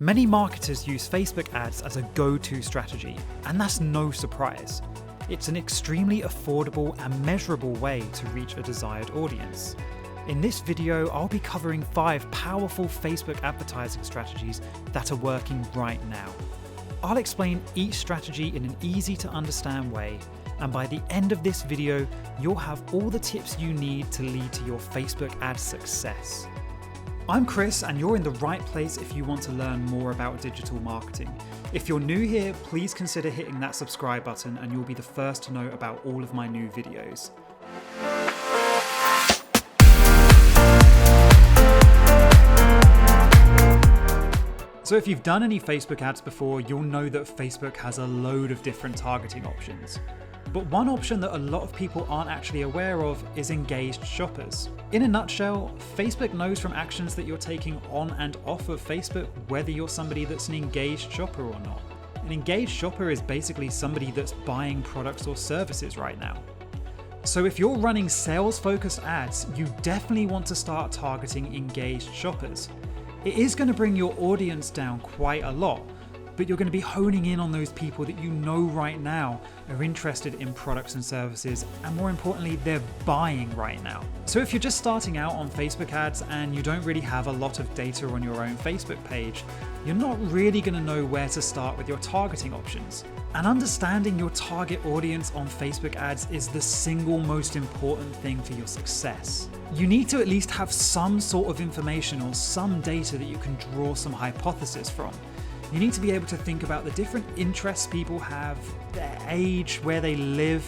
Many marketers use Facebook ads as a go-to strategy, and that's no surprise. It's an extremely affordable and measurable way to reach a desired audience. In this video, I'll be covering 5 powerful Facebook advertising strategies that are working right now. I'll explain each strategy in an easy to understand way, and by the end of this video, you'll have all the tips you need to lead to your Facebook ad success. I'm Chris, and you're in the right place if you want to learn more about digital marketing. If you're new here, please consider hitting that subscribe button and you'll be the first to know about all of my new videos. So if you've done any Facebook ads before, you'll know that Facebook has a load of different targeting options. But one option that a lot of people aren't actually aware of is engaged shoppers. In a nutshell, Facebook knows from actions that you're taking on and off of Facebook whether you're somebody that's an engaged shopper or not. An engaged shopper is basically somebody that's buying products or services right now. So if you're running sales-focused ads, you definitely want to start targeting engaged shoppers. It is going to bring your audience down quite a lot, but you're going to be honing in on those people that you know right now are interested in products and services, and more importantly, they're buying right now. So if you're just starting out on Facebook ads and you don't really have a lot of data on your own Facebook page, you're not really going to know where to start with your targeting options. And understanding your target audience on Facebook ads is the single most important thing for your success. You need to at least have some sort of information or some data that you can draw some hypothesis from. You need to be able to think about the different interests people have, their age, where they live.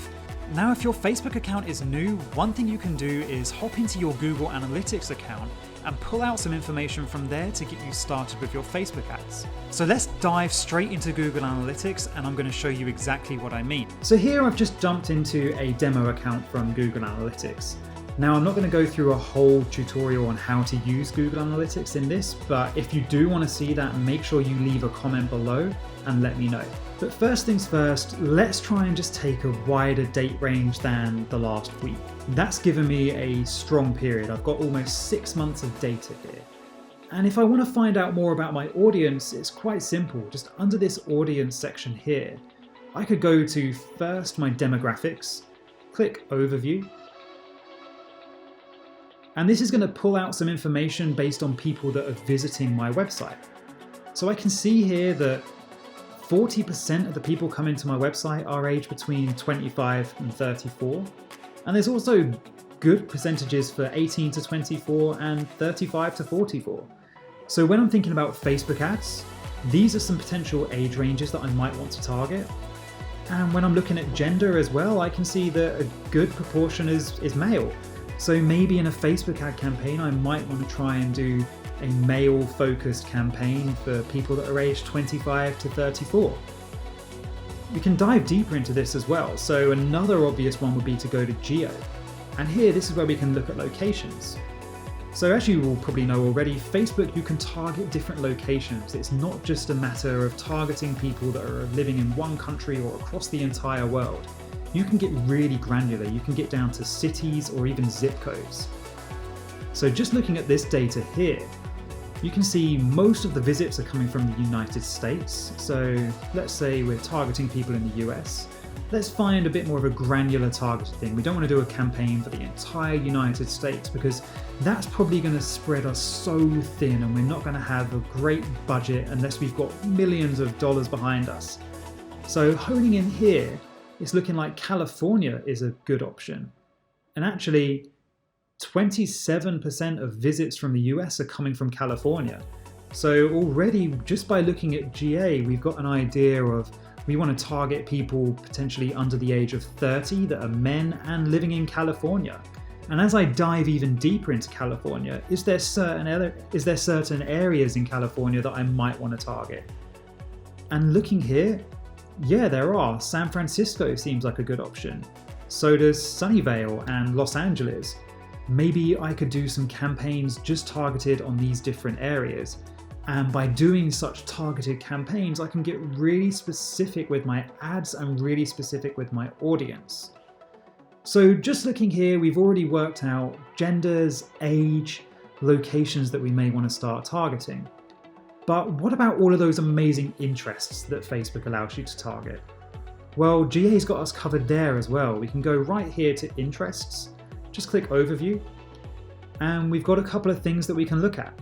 Now, if your Facebook account is new, one thing you can do is hop into your Google Analytics account and pull out some information from there to get you started with your Facebook ads. So let's dive straight into Google Analytics, and I'm going to show you exactly what I mean. So here I've just jumped into a demo account from Google Analytics. Now, I'm not going to go through a whole tutorial on how to use Google Analytics in this, but if you do want to see that, make sure you leave a comment below and let me know. But first things first, let's try and just take a wider date range than the last week. That's given me a strong period. I've got almost 6 months of data here. And if I want to find out more about my audience, it's quite simple. Just under this audience section here, I could go to first my demographics, click overview, and this is going to pull out some information based on people that are visiting my website. So I can see here that 40% of the people coming to my website are aged between 25 and 34. And there's also good percentages for 18 to 24 and 35 to 44. So when I'm thinking about Facebook ads, these are some potential age ranges that I might want to target. And when I'm looking at gender as well, I can see that a good proportion is male. So maybe in a Facebook ad campaign, I might want to try and do a male-focused campaign for people that are aged 25 to 34. You can dive deeper into this as well. So another obvious one would be to go to geo. And here, this is where we can look at locations. So as you will probably know already, Facebook, you can target different locations. It's not just a matter of targeting people that are living in one country or across the entire world. You can get really granular. You can get down to cities or even zip codes. So just looking at this data here, you can see most of the visits are coming from the United States. So let's say we're targeting people in the US. Let's find a bit more of a granular targeted thing. We don't want to do a campaign for the entire United States because that's probably going to spread us so thin, and we're not going to have a great budget unless we've got millions of dollars behind us. So honing in here, it's looking like California is a good option. And actually, 27% of visits from the US are coming from California. So already, just by looking at GA, we've got an idea of we want to target people potentially under the age of 30 that are men and living in California. And as I dive even deeper into California, is there certain areas in California that I might want to target? And looking here, yeah, there are. San Francisco seems like a good option. So does Sunnyvale and Los Angeles. Maybe I could do some campaigns just targeted on these different areas. And by doing such targeted campaigns, I can get really specific with my ads and really specific with my audience. So just looking here, we've already worked out genders, age, locations that we may want to start targeting. But what about all of those amazing interests that Facebook allows you to target? Well, GA's got us covered there as well. We can go right here to interests, just click overview, and we've got a couple of things that we can look at.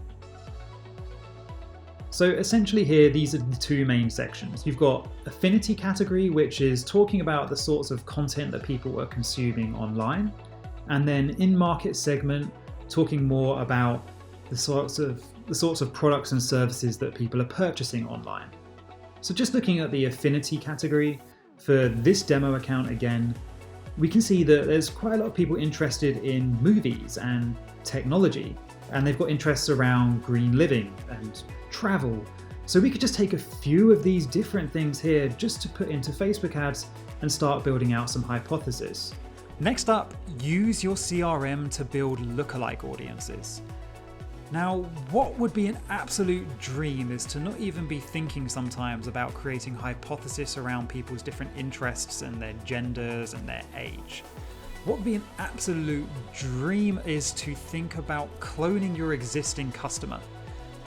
So essentially here, these are the two main sections. You've got affinity category, which is talking about the sorts of content that people are consuming online. And then in market segment, talking more about the sorts of products and services that people are purchasing online. So just looking at the affinity category for this demo account again, we can see that there's quite a lot of people interested in movies and technology, and they've got interests around green living and travel. So we could just take a few of these different things here just to put into Facebook ads and start building out some hypotheses. Next up, use your CRM to build lookalike audiences. Now, what would be an absolute dream is to not even be thinking sometimes about creating hypotheses around people's different interests and their genders and their age. What would be an absolute dream is to think about cloning your existing customer.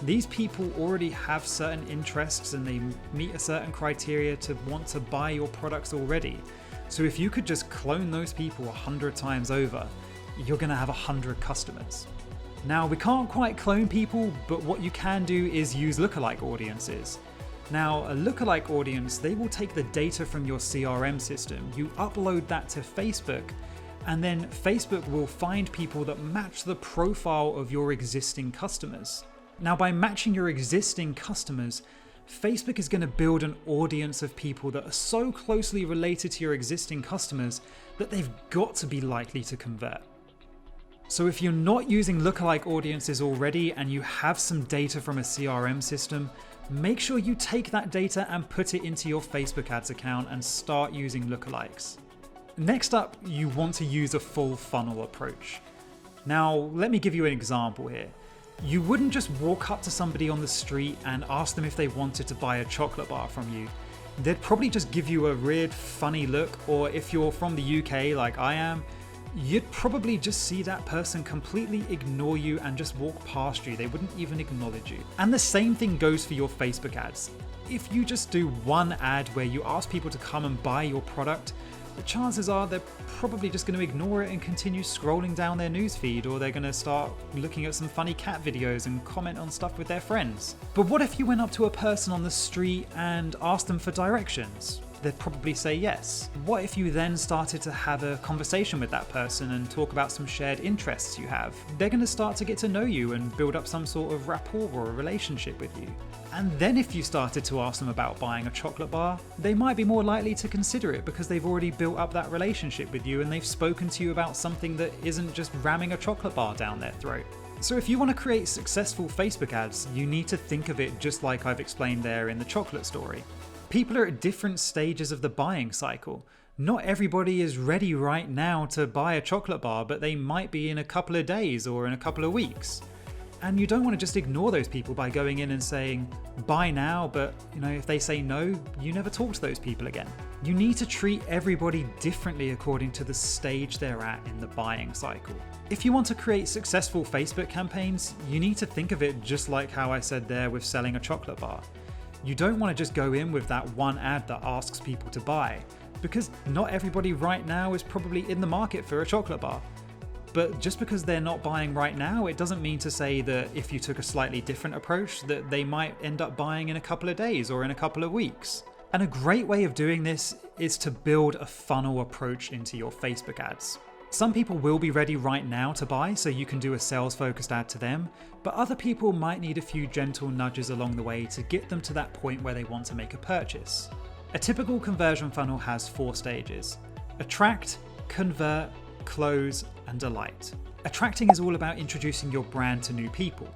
These people already have certain interests and they meet a certain criteria to want to buy your products already. So if you could just clone those people 100 times over, you're going to have 100 customers. Now, we can't quite clone people, but what you can do is use lookalike audiences. Now, a lookalike audience, they will take the data from your CRM system, you upload that to Facebook, and then Facebook will find people that match the profile of your existing customers. Now, by matching your existing customers, Facebook is going to build an audience of people that are so closely related to your existing customers that they've got to be likely to convert. So if you're not using lookalike audiences already and you have some data from a CRM system, make sure you take that data and put it into your Facebook ads account and start using lookalikes. Next up, you want to use a full funnel approach. Now, let me give you an example here. You wouldn't just walk up to somebody on the street and ask them if they wanted to buy a chocolate bar from you. They'd probably just give you a weird, funny look, or if you're from the UK like I am, you'd probably just see that person completely ignore you and just walk past you. They wouldn't even acknowledge you. And the same thing goes for your Facebook ads. If you just do one ad where you ask people to come and buy your product, the chances are they're probably just going to ignore it and continue scrolling down their newsfeed, or they're going to start looking at some funny cat videos and comment on stuff with their friends. But what if you went up to a person on the street and asked them for directions? They'd probably say yes. What if you then started to have a conversation with that person and talk about some shared interests you have? They're going to start to get to know you and build up some sort of rapport or a relationship with you. And then if you started to ask them about buying a chocolate bar, they might be more likely to consider it because they've already built up that relationship with you and they've spoken to you about something that isn't just ramming a chocolate bar down their throat. So if you want to create successful Facebook ads, you need to think of it just like I've explained there in the chocolate story. People are at different stages of the buying cycle. Not everybody is ready right now to buy a chocolate bar, but they might be in a couple of days or in a couple of weeks. And you don't want to just ignore those people by going in and saying, buy now, but if they say no, you never talk to those people again. You need to treat everybody differently according to the stage they're at in the buying cycle. If you want to create successful Facebook campaigns, you need to think of it just like how I said there with selling a chocolate bar. You don't want to just go in with that one ad that asks people to buy, because not everybody right now is probably in the market for a chocolate bar. But just because they're not buying right now, it doesn't mean to say that if you took a slightly different approach that they might end up buying in a couple of days or in a couple of weeks. And a great way of doing this is to build a funnel approach into your Facebook ads. Some people will be ready right now to buy, so you can do a sales-focused ad to them, but other people might need a few gentle nudges along the way to get them to that point where they want to make a purchase. A typical conversion funnel has 4 stages: attract, convert, close, and delight. Attracting is all about introducing your brand to new people.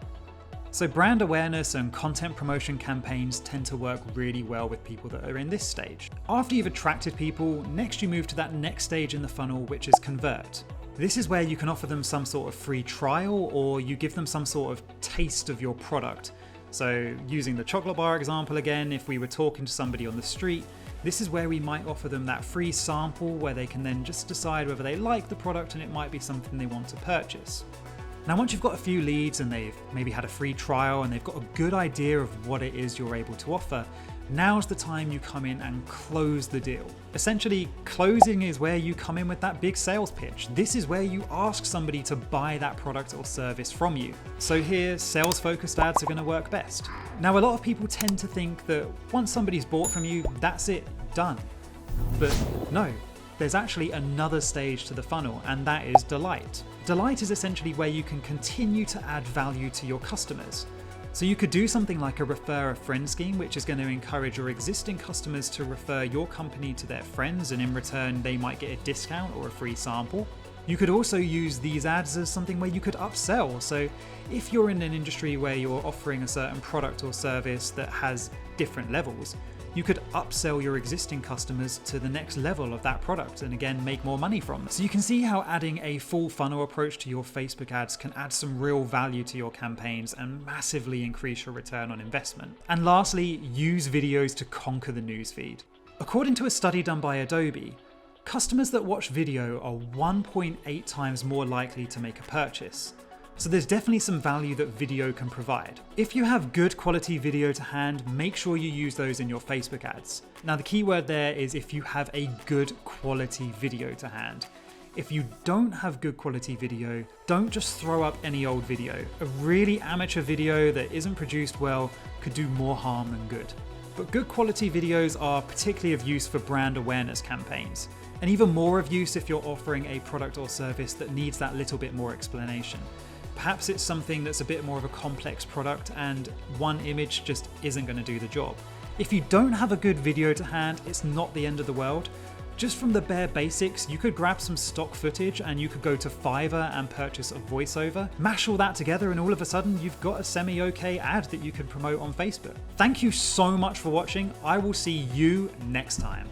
So brand awareness and content promotion campaigns tend to work really well with people that are in this stage. After you've attracted people, next you move to that next stage in the funnel, which is convert. This is where you can offer them some sort of free trial, or you give them some sort of taste of your product. So using the chocolate bar example again, if we were talking to somebody on the street, this is where we might offer them that free sample where they can then just decide whether they like the product and it might be something they want to purchase. Now, once you've got a few leads and they've maybe had a free trial and they've got a good idea of what it is you're able to offer, now's the time you come in and close the deal. Essentially, closing is where you come in with that big sales pitch. This is where you ask somebody to buy that product or service from you. So here, sales-focused ads are going to work best. Now, a lot of people tend to think that once somebody's bought from you, that's it, done. But no. There's actually another stage to the funnel, and that is delight. Delight is essentially where you can continue to add value to your customers. So you could do something like a refer a friend scheme, which is going to encourage your existing customers to refer your company to their friends, and in return they might get a discount or a free sample. You could also use these ads as something where you could upsell. So if you're in an industry where you're offering a certain product or service that has different levels, you could upsell your existing customers to the next level of that product and again make more money from them. So you can see how adding a full funnel approach to your Facebook ads can add some real value to your campaigns and massively increase your return on investment. And lastly, use videos to conquer the newsfeed. According to a study done by Adobe, customers that watch video are 1.8 times more likely to make a purchase. So there's definitely some value that video can provide. If you have good quality video to hand, make sure you use those in your Facebook ads. Now the key word there is if you have a good quality video to hand. If you don't have good quality video, don't just throw up any old video. A really amateur video that isn't produced well could do more harm than good. But good quality videos are particularly of use for brand awareness campaigns, and even more of use if you're offering a product or service that needs that little bit more explanation. Perhaps it's something that's a bit more of a complex product and one image just isn't going to do the job. If you don't have a good video to hand, it's not the end of the world. Just from the bare basics, you could grab some stock footage and you could go to Fiverr and purchase a voiceover, mash all that together, and all of a sudden you've got a semi-okay ad that you can promote on Facebook. Thank you so much for watching. I will see you next time.